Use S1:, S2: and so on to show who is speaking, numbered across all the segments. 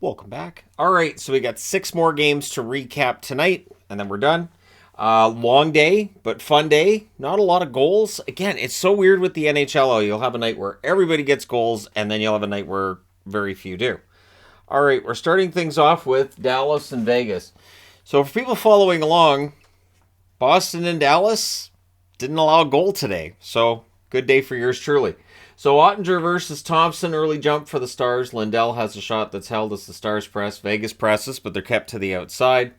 S1: Welcome back. All right, so we got 6 more games to recap tonight, and then we're done. Long day, but fun day. Not a lot of goals. Again, it's so weird with the NHL. You'll have a night where everybody gets goals, and then you'll have a night where very few do. All right, we're starting things off with Dallas and Vegas. So for people following along, Boston and Dallas didn't allow a goal today. So good day for yours truly. So Ottinger versus Thompson, early jump for the Stars. Lindell has a shot that's held as the Stars press. Vegas presses, but they're kept to the outside.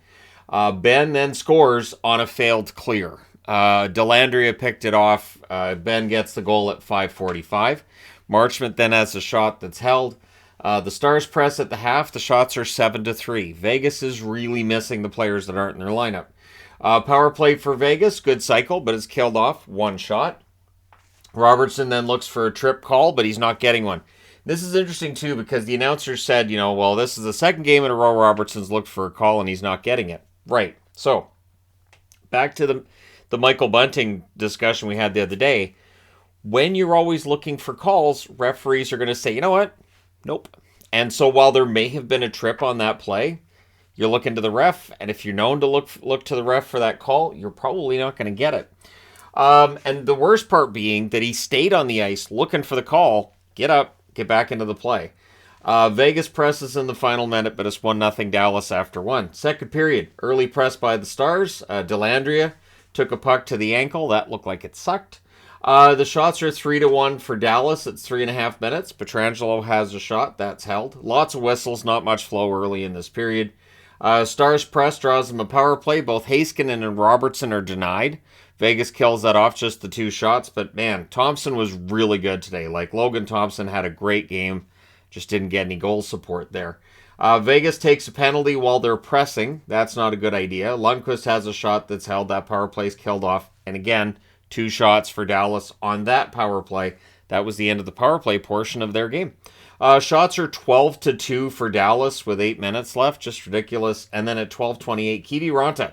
S1: Ben then scores on a failed clear. Dellandrea picked it off. Ben gets the goal at 5:45. Marchment then has a shot that's held. The Stars press at the half. The shots are 7-3. Vegas is really missing the players that aren't in their lineup. Power play for Vegas, good cycle, but it's killed off. One shot. Robertson then looks for a trip call, but he's not getting one. This is interesting, too, because the announcer said, this is the second game in a row Robertson's looked for a call and he's not getting it. Right. So, back to the Michael Bunting discussion we had the other day. When you're always looking for calls, referees are going to say, you know what? Nope. And so while there may have been a trip on that play, you're looking to the ref, and if you're known to look to the ref for that call, you're probably not going to get it. And the worst part being that he stayed on the ice looking for the call. Get up, get back into the play. Vegas presses in the final minute, but it's 1-0 Dallas after one. Second period, early press by the Stars. Dellandrea took a puck to the ankle. That looked like it sucked. The shots are 3-1 for Dallas. It's 3.5 minutes. Pietrangelo has a shot. That's held. Lots of whistles, not much flow early in this period. Stars press draws them a power play. Both Heiskanen and Robertson are denied. Vegas kills that off, just the 2 shots. But, man, Thompson was really good today. Like, Logan Thompson had a great game. Just didn't get any goal support there. Vegas takes a penalty while they're pressing. That's not a good idea. Lundqvist has a shot that's held. That power play's killed off. And, again, 2 shots for Dallas on that power play. That was the end of the power play portion of their game. Shots are 12-2 for Dallas with 8 minutes left. Just ridiculous. And then at 12:28, Kiviranta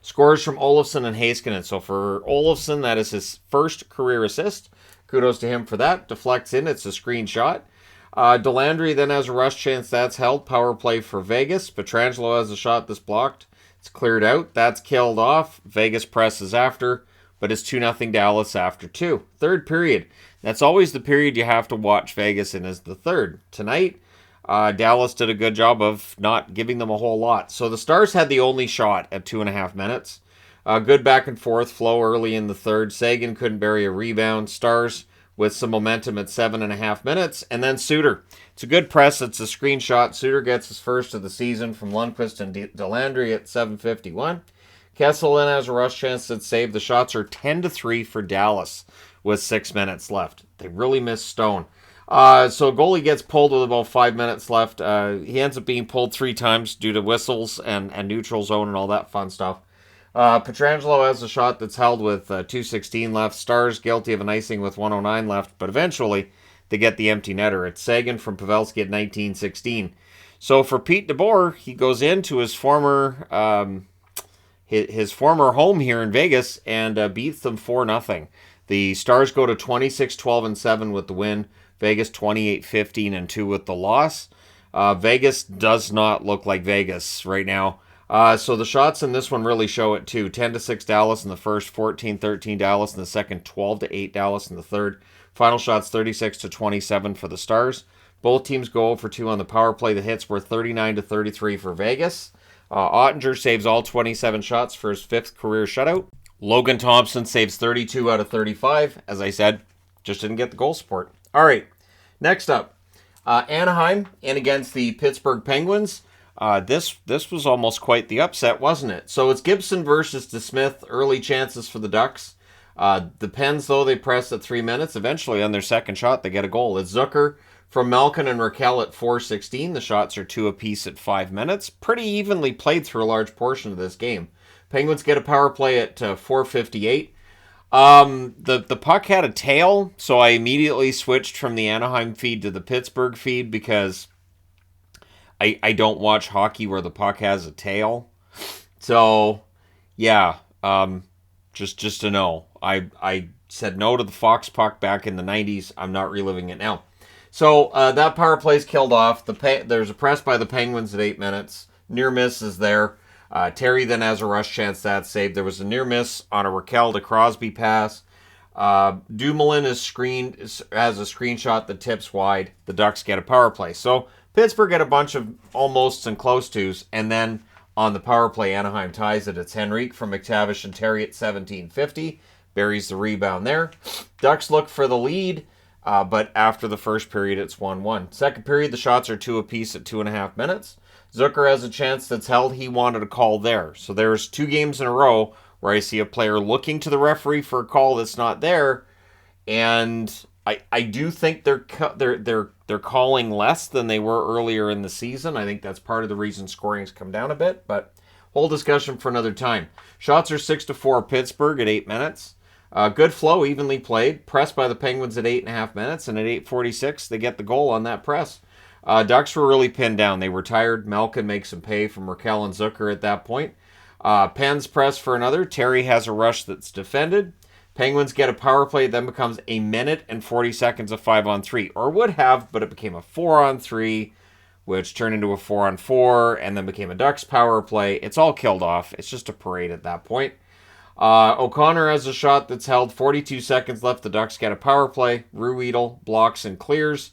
S1: scores from Olofsson and Heiskanen. So for Olofsson, that is his first career assist. Kudos to him for that. Deflects in. It's a screen shot. Dellandrea then has a rush chance. That's held. Power play for Vegas. Pietrangelo has a shot that's blocked. It's cleared out. That's killed off. Vegas presses after. But it's 2-0 Dallas after 2. Third period. That's always the period you have to watch Vegas in, is the third. Tonight, Dallas did a good job of not giving them a whole lot. So the Stars had the only shot at 2.5 minutes. Good back and forth flow early in the third. Sagan couldn't bury a rebound. Stars with some momentum at 7.5 minutes. And then Suter. It's a good press. It's a screenshot. Suter gets his first of the season from Lundqvist and Dellandrea at 7:51. Kessel then has a rush chance that saved. The shots are 10-3 for Dallas with 6 minutes left. They really missed Stone. So goalie gets pulled with about 5 minutes left. He ends up being pulled 3 times due to whistles and neutral zone and all that fun stuff. Pietrangelo has a shot that's held with 2:16 left. Stars guilty of an icing with 1:09 left, but eventually they get the empty netter. It's Sagan from Pavelski at 19:16. So for Pete DeBoer, he goes into his former home here in Vegas and beats them 4-0. The Stars go to 26-12-7 with the win. Vegas 28-15-2 with the loss. Vegas does not look like Vegas right now. So the shots in this one really show it too. 10-6 Dallas in the first, 14-13 Dallas in the second, 12-8 Dallas in the third. Final shots 36-27 for the Stars. Both teams go for 2 on the power play. The hits were 39-33 for Vegas. Ottinger saves all 27 shots for his 5th career shutout. Logan Thompson saves 32 out of 35. As I said, just didn't get the goal support. All right, next up, Anaheim in against the Pittsburgh Penguins. This was almost quite the upset, wasn't it? So it's Gibson versus DeSmith. Early chances for the Ducks. The Pens, though, they press at 3 minutes. Eventually, on their second shot, they get a goal. It's Zucker from Malkin and Raquel at 4:16. The shots are 2 apiece at 5 minutes. Pretty evenly played through a large portion of this game. Penguins get a power play at 4:58. The puck had a tail, so I immediately switched from the Anaheim feed to the Pittsburgh feed because I don't watch hockey where the puck has a tail. So, yeah, just to know. I said no to the Fox puck back in the 90s. I'm not reliving it now. So that power play's killed off. There's a press by the Penguins at 8 minutes. Near miss is there. Terry then has a rush chance that's saved. There was a near miss on a Raquel to Crosby pass. Dumoulin has a screenshot that tips wide. The Ducks get a power play. So Pittsburgh get a bunch of almosts and close tos, and then on the power play, Anaheim ties it. It's Henrique from McTavish and Terry at 17:50. Buries the rebound there. Ducks look for the lead, but after the first period, it's 1-1. Second period, the shots are 2 apiece at 2.5 minutes. Zucker has a chance that's held. He wanted a call there. So there's 2 games in a row where I see a player looking to the referee for a call that's not there, and I do think they're calling less than they were earlier in the season. I think that's part of the reason scoring's come down a bit, but whole discussion for another time. Shots are 6-4 Pittsburgh at 8 minutes. Good flow, evenly played. Pressed by the Penguins at 8.5 minutes, and at 8:46 they get the goal on that press. Ducks were really pinned down. They were tired. Malkin makes them pay from Raquel and Zucker at that point. Penn's press for another. Terry has a rush that's defended. Penguins get a power play, then becomes 1 minute and 40 seconds of 5-on-3. Or would have, but it became a 4-on-3, which turned into a 4-on-4, and then became a Ducks power play. It's all killed off. It's just a parade at that point. O'Connor has a shot that's held. 42 seconds left. The Ducks get a power play. Ruedel blocks and clears.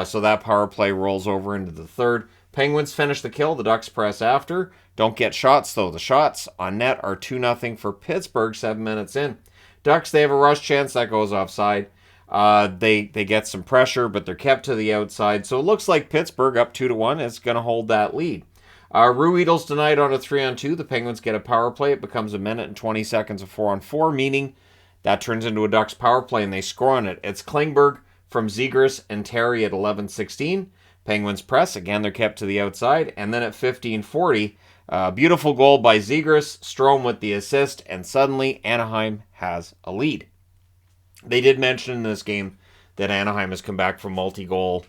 S1: So that power play rolls over into the third. Penguins finish the kill. The Ducks press after. Don't get shots, though. The shots on net are 2-0 for Pittsburgh 7 minutes in. Ducks, they have a rush chance. That goes offside. They get some pressure, but they're kept to the outside. So it looks like Pittsburgh, up 2-1, is going to hold that lead. Ruedel's denied on a 3-on-2. The Penguins get a power play. It becomes 1 minute and 20 seconds of 4-on-4, meaning that turns into a Ducks power play, and they score on it. It's Klingberg from Zegras and Terry at 11:16. Penguins press. Again, they're kept to the outside. And then at 15:40, beautiful goal by Zegras. Strome with the assist. And suddenly, Anaheim has a lead. They did mention in this game that Anaheim has come back from multi-goal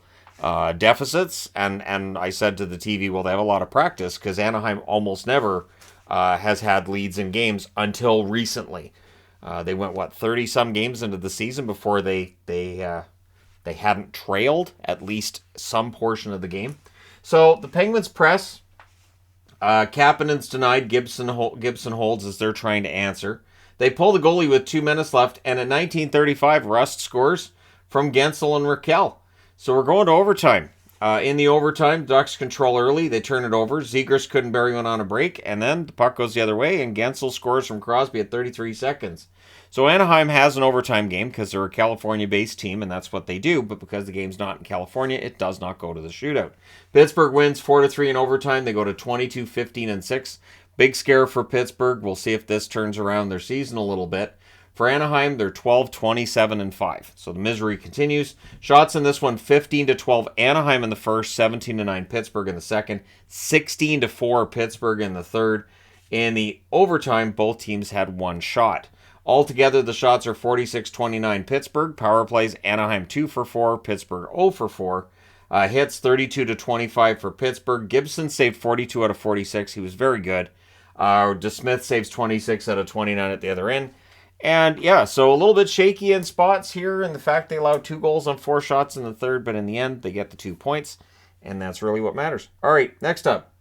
S1: deficits. And I said to the TV, well, they have a lot of practice because Anaheim almost never has had leads in games until recently. They went, 30-some games into the season before they hadn't trailed at least some portion of the game. So the Penguins press. Kapanen's denied. Gibson holds as they're trying to answer. They pull the goalie with 2 minutes left, and at 19:35, Rust scores from Gensel and Raquel. So we're going to overtime. In the overtime, Ducks control early. They turn it over. Zegras couldn't bury one on a break, and then the puck goes the other way, and Gensel scores from Crosby at 33 seconds. So Anaheim has an overtime game because they're a California-based team, and that's what they do. But because the game's not in California, it does not go to the shootout. Pittsburgh wins 4-3 in overtime. They go to 22, 15, and 6. Big scare for Pittsburgh. We'll see if this turns around their season a little bit. For Anaheim, they're 12, 27, and 5. So the misery continues. Shots in this one, 15-12 Anaheim in the first, 17-9 Pittsburgh in the second, 16-4 Pittsburgh in the third. In the overtime, both teams had one shot. Altogether, the shots are 46-29 Pittsburgh. Power plays, Anaheim 2 for 4, Pittsburgh 0 for 4. Hits 32-25 for Pittsburgh. Gibson saved 42 out of 46. He was very good. DeSmith saves 26 out of 29 at the other end. And yeah, so a little bit shaky in spots here, and the fact they allowed 2 goals on 4 shots in the third, but in the end, they get the 2 points, and that's really what matters. All right, next up,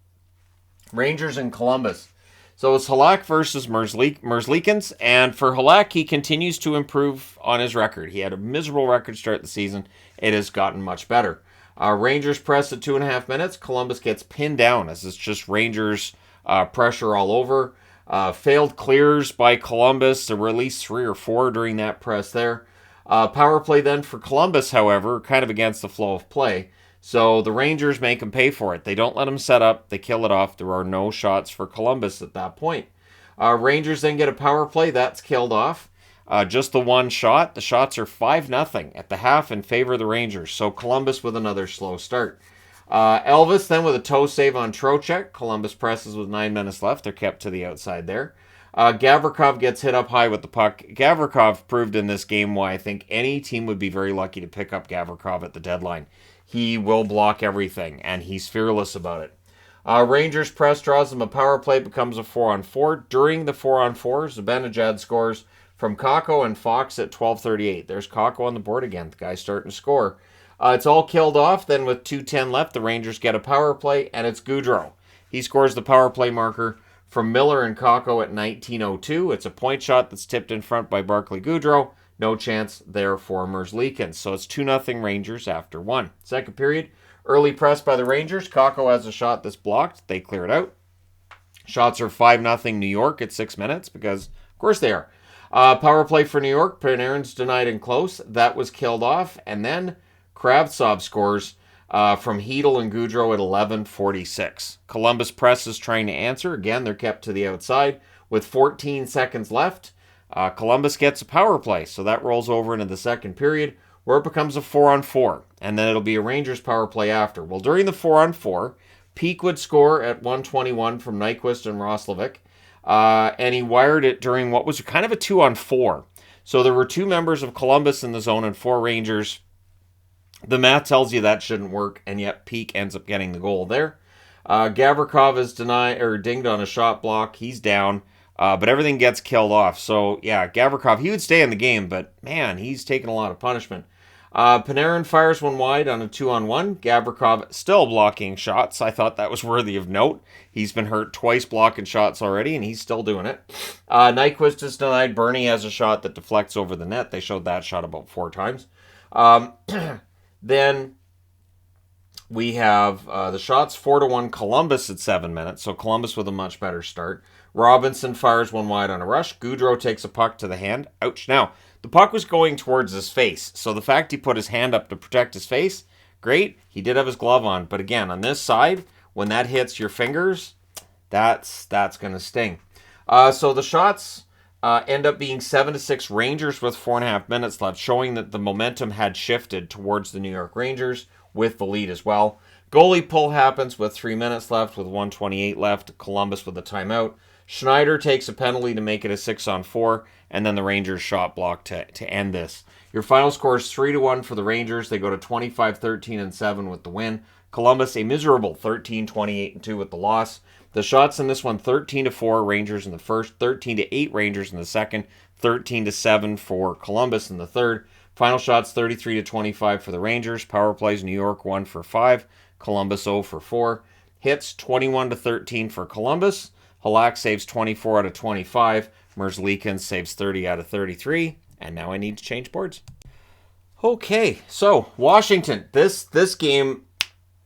S1: Rangers and Columbus. So it's Halak versus Merzlikins, and for Halak, he continues to improve on his record. He had a miserable record start the season. It has gotten much better. Rangers press at 2.5 minutes. Columbus gets pinned down as it's just Rangers pressure all over. Failed clears by Columbus. There were at least 3 or 4 during that press there. Power play then for Columbus, however, kind of against the flow of play. So the Rangers make them pay for it. They don't let them set up. They kill it off. There are no shots for Columbus at that point. Rangers then get a power play. That's killed off. Just the one shot. The shots are 5-0 at the half in favor of the Rangers. So Columbus with another slow start. Elvis then with a toe save on Trocheck. Columbus presses with 9 minutes left. They're kept to the outside there. Gavrikov gets hit up high with the puck. Gavrikov proved in this game why I think any team would be very lucky to pick up Gavrikov at the deadline. He will block everything, and he's fearless about it. Rangers press draws him a power play, becomes a 4-on-4. During the 4-on-4, Zibanejad scores from Kakko and Fox at 12:38. There's Kakko on the board again. The guy's starting to score. It's all killed off. Then with 2:10 left, the Rangers get a power play, and it's Gaudreau. He scores the power play marker from Miller and Kakko at 19:02. It's a point shot that's tipped in front by Barclay Gaudreau. No chance there for Merzlikins. So it's 2-0 Rangers after 1. Second period, early press by the Rangers. Kakko has a shot that's blocked. They clear it out. Shots are 5-0 New York at 6 minutes because, of course, they are. Power play for New York. Panarin's denied and close. That was killed off. And then Kravtsov scores from Hedl and Gaudreau at 11:46. Columbus press is trying to answer. Again, they're kept to the outside. With 14 seconds left, Columbus gets a power play. So that rolls over into the second period where it becomes a 4-on-4. And then it'll be a Rangers power play after. Well, during the 4-on-4, Peak would score at 1:21 from Nyquist and Roslovic. And he wired it during what was kind of a 2-on-4. So there were 2 members of Columbus in the zone and 4 Rangers. The math tells you that shouldn't work, and yet Peak ends up getting the goal there. Gavrikov is dinged on a shot block. He's down, but everything gets killed off. So, yeah, Gavrikov, he would stay in the game, but, man, he's taken a lot of punishment. Panarin fires one wide on a 2-on-1. Gavrikov still blocking shots. I thought that was worthy of note. He's been hurt twice blocking shots already, and he's still doing it. Nyquist is denied. Bernie has a shot that deflects over the net. They showed that shot about 4 times. Then we have the shots 4-1 Columbus at 7 minutes. So Columbus with a much better start. Robinson fires one wide on a rush. Gaudreau takes a puck to the hand. Ouch. Now, the puck was going towards his face. So the fact he put his hand up to protect his face, great. He did have his glove on. But again, on this side, when that hits your fingers, that's going to sting. So the shots end up being 7-6 Rangers with 4.5 minutes left, showing that the momentum had shifted towards the New York Rangers with the lead as well. Goalie pull happens with 3 minutes left with 1:28 left. Columbus with a timeout. Schneider takes a penalty to make it a 6-on-4, and then the Rangers shot block to end this. Your final score is 3-1 for the Rangers. They go to 25-13-7 with the win. Columbus, a miserable 13-28-2 with the loss. The shots in this one, 13-4 Rangers in the first, 13-8 Rangers in the second, 13-7 for Columbus in the third. Final shots, 33-25 for the Rangers. Power plays, New York 1 for 5, Columbus 0 for 4. Hits, 21-13 for Columbus. Halak saves 24 out of 25. Merzlikins saves 30 out of 33. And now I need to change boards. Okay, so Washington. This game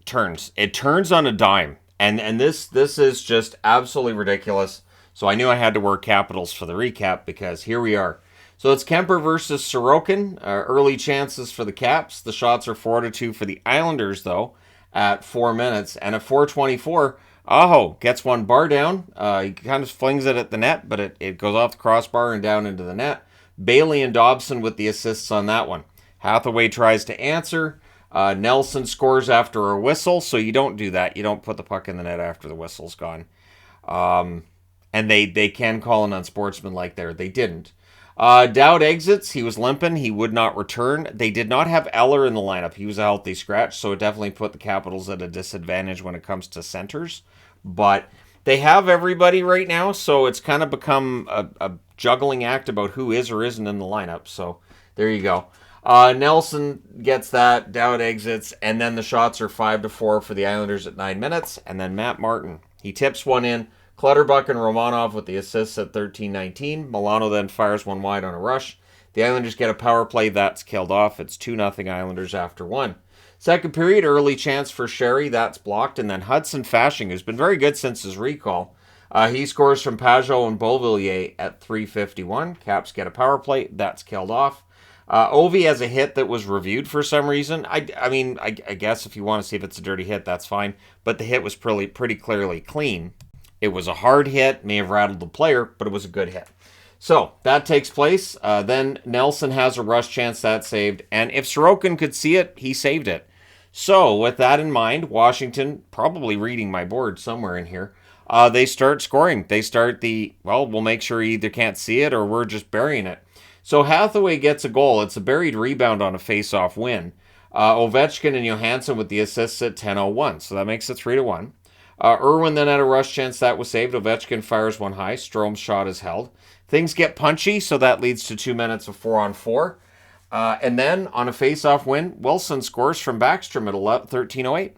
S1: turns. It turns on a dime. And this is just absolutely ridiculous. So I knew I had to work capitals for the recap because here we are. So it's Kemper versus Sorokin. Early chances for the Caps. The shots are 4-2 for the Islanders, though, at 4 minutes. And at 4:24, Aho gets one bar down. He kind of flings it at the net, but it goes off the crossbar and down into the net. Bailey and Dobson with the assists on that one. Hathaway tries to answer. Nelson scores after a whistle, so you don't do that. You don't put the puck in the net after the whistle's gone. And they can call an unsportsmanlike there. They didn't. Dowd exits. He was limping. He would not return. They did not have Eller in the lineup. He was a healthy scratch, so it definitely put the Capitals at a disadvantage when it comes to centers. But they have everybody right now, so it's kind of become a juggling act about who is or isn't in the lineup. So there you go. Nelson gets that. Dowd exits, and then the shots are 5-4 for the Islanders at 9 minutes. And then Matt Martin, he tips one in. Clutterbuck and Romanov with the assists at 13-19. Milano then fires one wide on a rush. The Islanders get a power play. That's killed off. It's 2-0 Islanders after 1. Second period, early chance for Sherry. That's blocked. And then Hudson Fasching, who's been very good since his recall. He scores from Pajot and Beauvillier at 3:51. Caps get a power play. That's killed off. Ovi has a hit that was reviewed for some reason. I mean, I guess if you want to see if it's a dirty hit, that's fine. But the hit was pretty clearly clean. It was a hard hit, may have rattled the player, but it was a good hit. So that takes place. Then Nelson has a rush chance, that's saved. And if Sorokin could see it, he saved it. So with that in mind, Washington, probably reading my board somewhere in here, they start scoring. They start we'll make sure he either can't see it or we're just burying it. So Hathaway gets a goal. It's a buried rebound on a face-off win. Ovechkin and Johansson with the assists at 10:01. So that makes it 3-1. Irwin then had a rush chance that was saved. Ovechkin fires one high. Strome's shot is held. Things get punchy, so that leads to 2 minutes of 4-on-4. And then on a face-off win, Wilson scores from Backstrom at 13:08.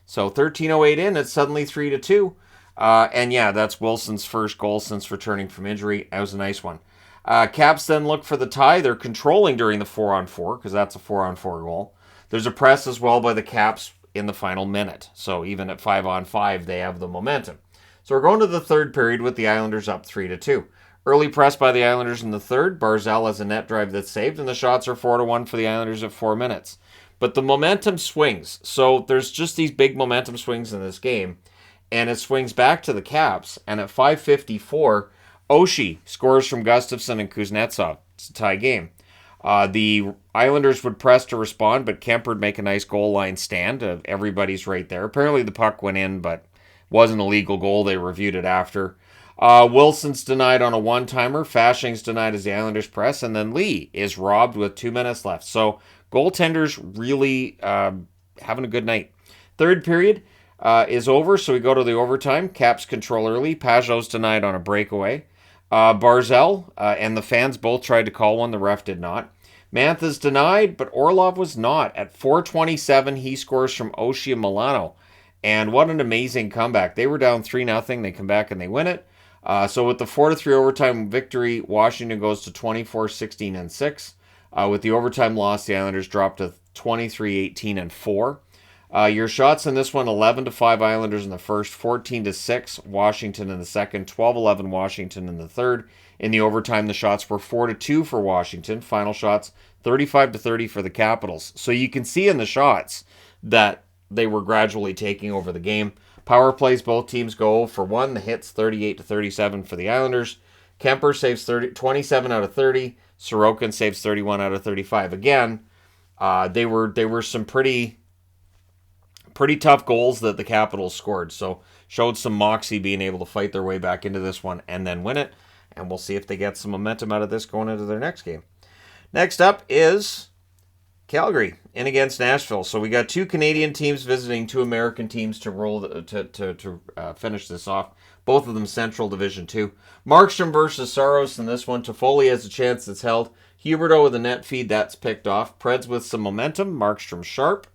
S1: So 13:08 in, it's suddenly 3-2. And yeah, that's Wilson's first goal since returning from injury. That was a nice one. Caps then look for the tie. They're controlling during the 4-on-4 because that's a 4-on-4 goal. There's a press as well by the Caps in the final minute. So even at 5-on-5, they have the momentum. So we're going to the third period with the Islanders up 3-2. Early press by the Islanders in the third. Barzal has a net drive that's saved, and the shots are 4-1 for the Islanders at 4 minutes. But the momentum swings. So there's just these big momentum swings in this game. And it swings back to the Caps. And at 5:54, Oshie scores from Gustafsson and Kuznetsov. It's a tie game. The Islanders would press to respond, but Kemper would make a nice goal line stand. Everybody's right there. Apparently the puck went in, but wasn't a legal goal. They reviewed it after. Wilson's denied on a one-timer. Fashing's denied as the Islanders press. And then Lee is robbed with 2 minutes left. So goaltenders really having a good night. Third period is over, so we go to the overtime. Caps control early. Pajot's denied on a breakaway. Barzal and the fans both tried to call one. The ref did not. Mantha's denied, but Orlov was not. At 4:27, he scores from Oshie and Milano. And what an amazing comeback. They were down 3-0. They come back and they win it. So with the 4-3 overtime victory, Washington goes to 24-16-6. With the overtime loss, the Islanders dropped to 23-18-4. Your shots in this one, 11-5 Islanders in the first, 14-6 Washington in the second, 12-11 Washington in the third. In the overtime, the shots were 4-2 for Washington. Final shots, 35-30 for the Capitals. So you can see in the shots that they were gradually taking over the game. Power plays, both teams go for one. The hits, 38-37 for the Islanders. Kemper saves 27 out of 30. Sorokin saves 31 out of 35. Again, they were some pretty tough goals that the Capitals scored. So showed some moxie being able to fight their way back into this one and then win it. And we'll see if they get some momentum out of this going into their next game. Next up is Calgary in against Nashville. So we got two Canadian teams visiting two American teams to finish this off. Both of them Central Division 2. Markstrom versus Saros in this one. Toffoli has a chance that's held. Huberdeau with a net feed, that's picked off. Preds with some momentum. Markstrom sharp.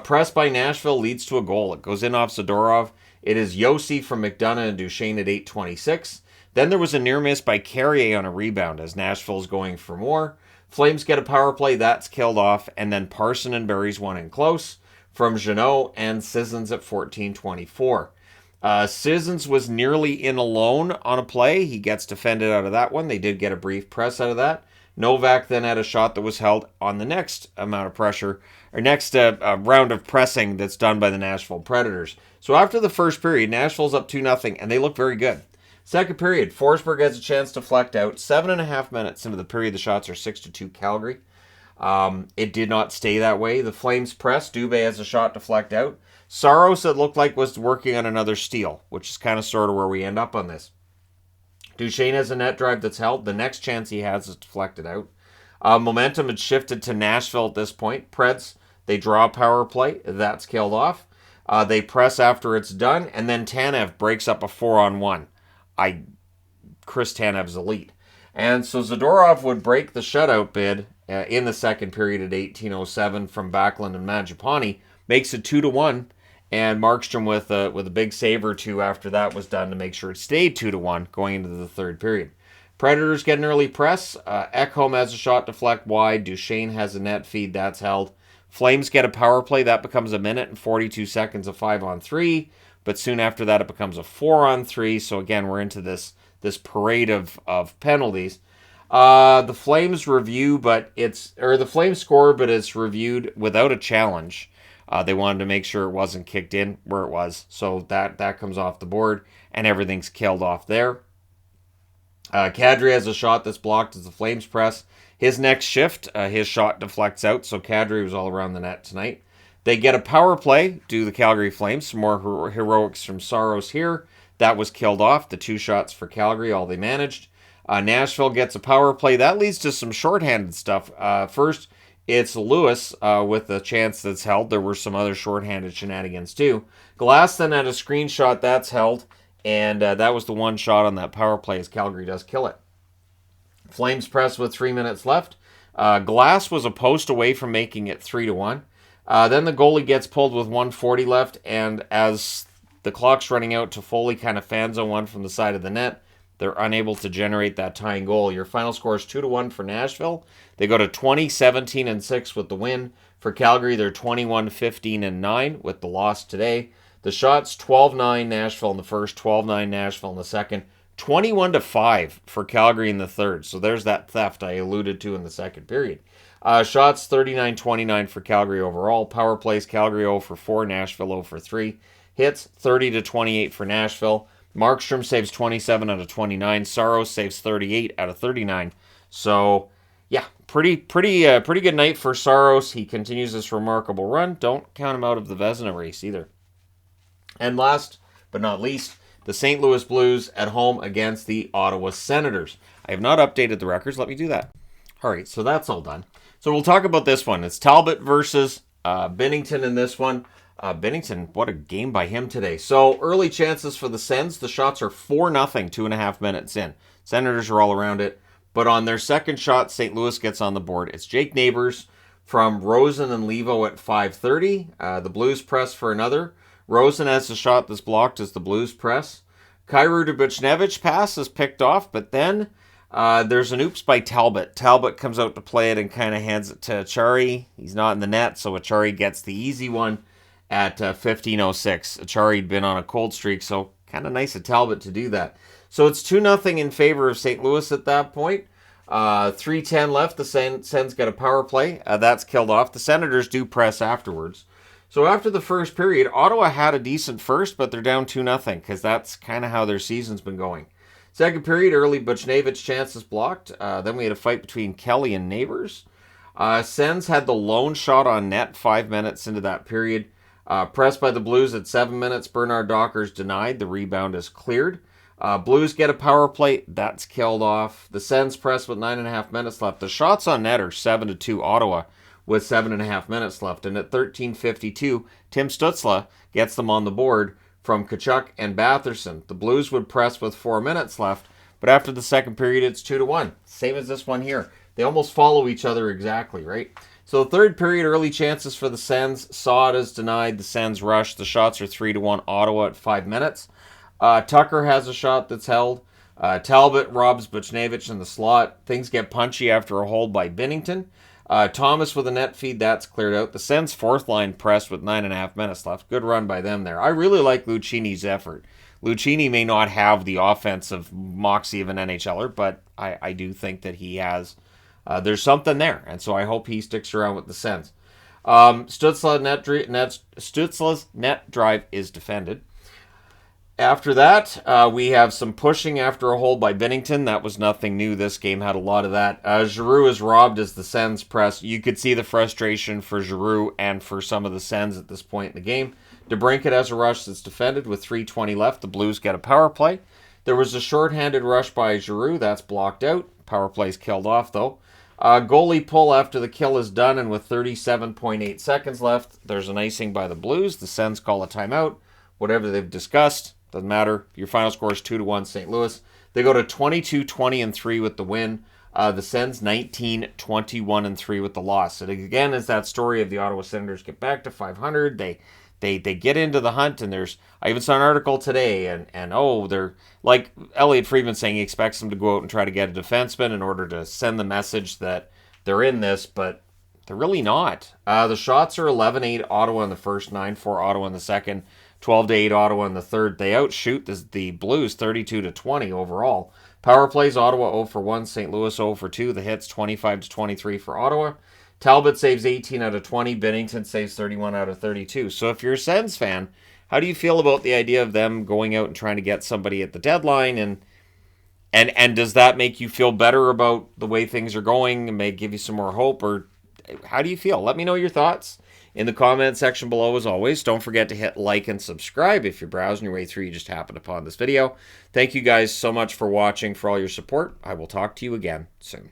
S1: Press by Nashville leads to a goal. It goes in off Zadorov. It is Yossi from McDonough and Duchesne at 8:26. Then there was a near miss by Carrier on a rebound as Nashville's going for more. Flames get a power play. That's killed off. And then Parson and buries one in close from Jeannot and Sissons at 14:24. Sissons was nearly in alone on a play. He gets defended out of that one. They did get a brief press out of that. Novak then had a shot that was held on the next amount of pressure, or next round of pressing that's done by the Nashville Predators. So after the first period, Nashville's up 2-0, and they look very good. Second period, Forsberg has a chance to deflect out. 7.5 minutes into the period, the shots are 6-2 Calgary. It did not stay that way. The Flames press. Dubé has a shot deflect out. Saros, it looked like, was working on another steal, which is kind of sort of where we end up on this. Duchesne has a net drive that's held. The next chance he has is deflected out. Momentum had shifted to Nashville at this point. Preds, they draw a power play. That's killed off. They press after it's done, and then Tanev breaks up a 4-on-1. Chris Tanev's elite. And so Zadorov would break the shutout bid in the second period at 18:07 from Backlund and Mangiapane. Makes it 2-1. And Markstrom with a big save or two after that was done to make sure it stayed 2-1 going into the third period. Predators get an early press. Ekholm has a shot deflect wide. Duchesne has a net feed. That's held. Flames get a power play. That becomes a minute and 42 seconds of 5-on-3. But soon after that, it becomes a 4-on-3. So again, we're into this parade of penalties. The Flames review, the Flames score, but it's reviewed without a challenge. They wanted to make sure it wasn't kicked in where it was. So that comes off the board, and everything's killed off there. Kadri has a shot that's blocked as the Flames press. His next shift, his shot deflects out, so Kadri was all around the net tonight. They get a power play, do the Calgary Flames. Some more heroics from Saros here. That was killed off. The 2 shots for Calgary, all they managed. Nashville gets a power play. That leads to some shorthanded stuff. First, it's Lewis with a chance that's held. There were some other shorthanded shenanigans too. Glass then had a screenshot that's held, and that was the one shot on that power play as Calgary does kill it. Flames press with 3 minutes left. Glass was a post away from making it 3-1. Then the goalie gets pulled with 1:40 left, and as the clock's running out, Toffoli kind of fan zone one from the side of the net. They're unable to generate that tying goal. Your final score is 2-1 for Nashville. They go to 20-17-6 with the win. For Calgary, they're 21-15-9 with the loss today. The shots, 12-9 Nashville in the first, 12-9 Nashville in the second, 21-5 for Calgary in the third. So there's that theft I alluded to in the second period. Shots, 39-29 for Calgary overall. Power plays, Calgary 0 for 4, Nashville 0 for 3. Hits, 30-28 for Nashville. Markstrom saves 27 out of 29. Saros saves 38 out of 39. So, yeah, pretty good night for Saros. He continues this remarkable run. Don't count him out of the Vezina race either. And last but not least, the St. Louis Blues at home against the Ottawa Senators. I have not updated the records. Let me do that. All right, so that's all done. So we'll talk about this one. It's Talbot versus Binnington in this one. Binnington, what a game by him today. So early chances for the Sens. The shots are 4-0, 2.5 minutes in. Senators are all around it. But on their second shot, St. Louis gets on the board. It's Jake Neighbors from Rosen and Levo at 5:30. The Blues press for another. Rosen has a shot that's blocked as the Blues press. Kyrou to Buchnevich pass is picked off, but then there's an oops by Talbot. Talbot comes out to play it and kind of hands it to Achari. He's not in the net, so Achari gets the easy one at 15:06. Achari'd been on a cold streak, so kind of nice of Talbot to do that. So it's 2-0 in favor of St. Louis at that point. 3:10 left. The Sens get a power play. That's killed off. The Senators do press afterwards. So after the first period, Ottawa had a decent first, but they're down 2-0 because that's kind of how their season's been going. Second period, early Buchnevich chances blocked. Then we had a fight between Kelly and Neighbors. Sens had the lone shot on net 5 minutes into that period. Pressed by the Blues at 7 minutes. Bernard Docker's denied. The rebound is cleared. Blues get a power play. That's killed off. The Sens press with 9.5 minutes left. The shots on net are 7-2 Ottawa with 7.5 minutes left. And at 13:52, Tim Stützle gets them on the board from Tkachuk and Batherson. The Blues would press with 4 minutes left. But after the second period, it's 2-1. Same as this one here. They almost follow each other exactly, right? So third period, early chances for the Sens. Saw it as denied. The Sens rush. The shots are 3-1 Ottawa at 5 minutes. Tucker has a shot that's held. Talbot robs Buchnevich in the slot. Things get punchy after a hold by Binnington. Thomas with a net feed. That's cleared out. The Sens fourth line pressed with 9.5 minutes left. Good run by them there. I really like Lucchini's effort. Lucchini may not have the offensive moxie of an NHLer, but I do think that he has... there's something there, and so I hope he sticks around with the Sens. Stützle's net drive is defended. After that, we have some pushing after a hold by Binnington. That was nothing new. This game had a lot of that. Giroux is robbed as the Sens press. You could see the frustration for Giroux and for some of the Sens at this point in the game. DeBrincat has a rush that's defended with 3:20 left. The Blues get a power play. There was a shorthanded rush by Giroux. That's blocked out. Power play's killed off, though. Goalie pull after the kill is done, and with 37.8 seconds left, there's an icing by the Blues. The Sens call a timeout. Whatever they've discussed, doesn't matter. Your final score is 2-1 St. Louis. They go to 22-20-3 with the win. The Sens 19-21-3 with the loss. And again, is that story of the Ottawa Senators get back to 500. They get into the hunt, and I even saw an article today, and they're like Elliot Friedman saying he expects them to go out and try to get a defenseman in order to send the message that they're in this, but they're really not. The shots are 11-8 Ottawa in the first, 9-4 Ottawa in the second, 12-8 Ottawa in the third. They outshoot the Blues 32-20 overall. Power plays Ottawa 0 for 1, St. Louis 0 for 2. The hits 25-23 for Ottawa. Talbot saves 18 out of 20. Binnington saves 31 out of 32. So if you're a Sens fan, how do you feel about the idea of them going out and trying to get somebody at the deadline? And does that make you feel better about the way things are going and may give you some more hope? Or how do you feel? Let me know your thoughts in the comment section below as always. Don't forget to hit like and subscribe if you're browsing your way through. You just happened upon this video. Thank you guys so much for watching, for all your support. I will talk to you again soon.